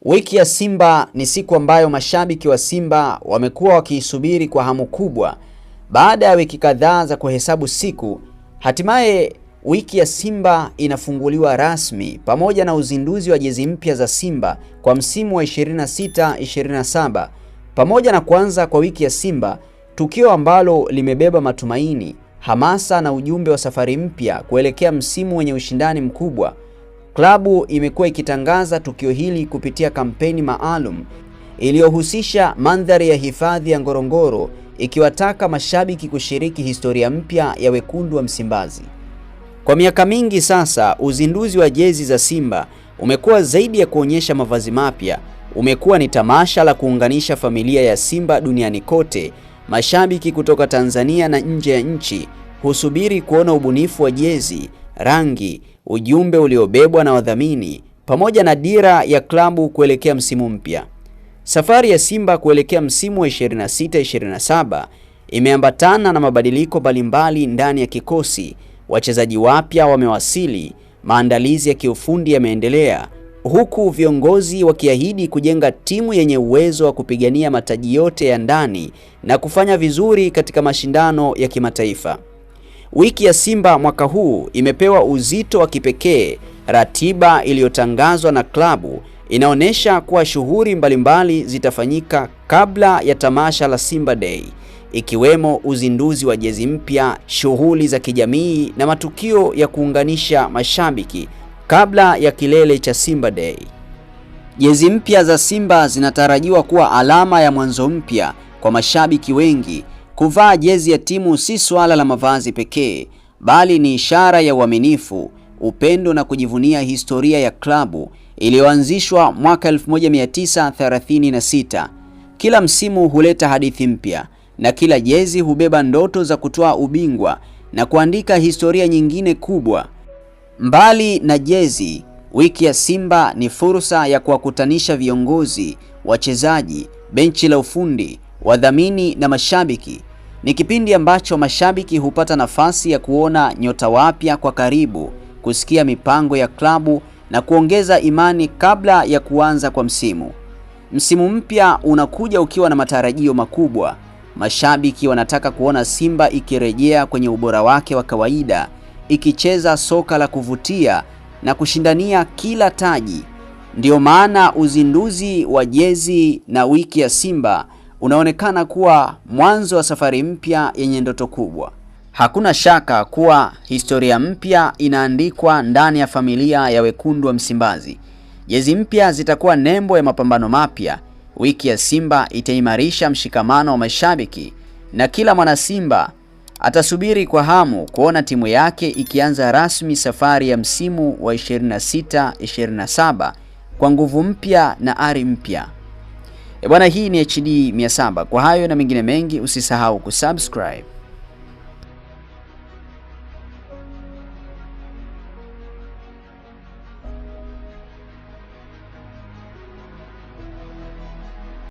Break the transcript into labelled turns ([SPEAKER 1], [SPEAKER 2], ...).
[SPEAKER 1] Wiki ya Simba ni siku ambayo mashabiki wa Simba wamekuwa wakiisubiri kwa hamu kubwa. Baada ya wiki kadhaa za kuhesabu siku, hatimaye wiki ya Simba inafunguliwa rasmi pamoja na uzinduzi wa jezi mpya za Simba kwa msimu wa 26-27. Pamoja na kuanza kwa wiki ya Simba, tukio ambalo limebeba matumaini, hamasa na ujumbe wa safari mpya kuelekea msimu wenye ushindani mkubwa. Klabu imekuwa ikitangaza tukio hili kupitia kampeni maalum iliyohusisha mandhari ya hifadhi ya Ngorongoro, ikiwataka mashabiki kushiriki historia mpya ya wekundu wa Msimbazi. Kwa miaka mingi sasa, uzinduzi wa jezi za Simba umekuwa zaidi ya kuonyesha mavazi mapya. Umekuwa ni tamasha la kuunganisha familia ya Simba duniani kote. Mashabiki kutoka Tanzania na nje ya nchi husubiri kuona ubunifu wa jezi, rangi, ujumbe uliobebwa na wadhamini, pamoja na dira ya klabu kuelekea msimu mpya. Safari ya Simba kuelekea msimu wa 26-27 imeambatana na mabadiliko mbalimbali ndani ya kikosi. Wachezaji wapya wamewasili, maandalizi ya kiufundi yameendelea, huku viongozi wakiahidi kujenga timu yenye uwezo wa kupigania mataji yote ya ndani na kufanya vizuri katika mashindano ya kimataifa. Wiki ya Simba mwaka huu imepewa uzito wa kipekee. Ratiba iliyotangazwa na klabu inaonyesha kuwa shughuli mbalimbali zitafanyika kabla ya tamasha la Simba Day, ikiwemo uzinduzi wa jezi mpya, shughuli za kijamii na matukio ya kuunganisha mashabiki kabla ya kilele cha Simba Day. Jezi mpya za Simba zinatarajiwa kuwa alama ya mwanzo mpya kwa mashabiki wengi. Kuvaa jezi ya timu si swala la mavazi pekee, bali ni ishara ya uaminifu, upendo na kujivunia historia ya klabu iliyoanzishwa mwaka 1936. Kila msimu huleta hadithi mpya na kila jezi hubeba ndoto za kutoa ubingwa na kuandika historia nyingine kubwa. Mbali na jezi, wiki ya Simba ni fursa ya kuwakutanisha viongozi, wachezaji, benchi la ufundi, wadhamini na mashabiki. Ni kipindi ambacho mashabiki hupata nafasi ya kuona nyota wapya kwa karibu, kusikia mipango ya klabu na kuongeza imani kabla ya kuanza kwa msimu. Msimu mpya unakuja ukiwa na matarajio makubwa. Mashabiki wanataka kuona Simba ikirejea kwenye ubora wake wa kawaida, ikicheza soka la kuvutia na kushindania kila taji. Ndio maana uzinduzi wa jezi na wiki ya Simba unaonekana kuwa mwanzo wa safari mpya yenye ndoto kubwa. Hakuna shaka kuwa historia mpya inaandikwa ndani ya familia ya wekundu wa Msimbazi. Jezi mpya zitakuwa nembo ya mapambano mapya. Wiki ya Simba itaimarisha mshikamano wa mashabiki na kila mwana Simba atasubiri kwa hamu kuona timu yake ikianza rasmi safari ya msimu wa 26-27 kwa nguvu mpya na ari mpya. Bwana, hii ni HD 700. Kwa hayo na mengine mengi, usisahau kusubscribe.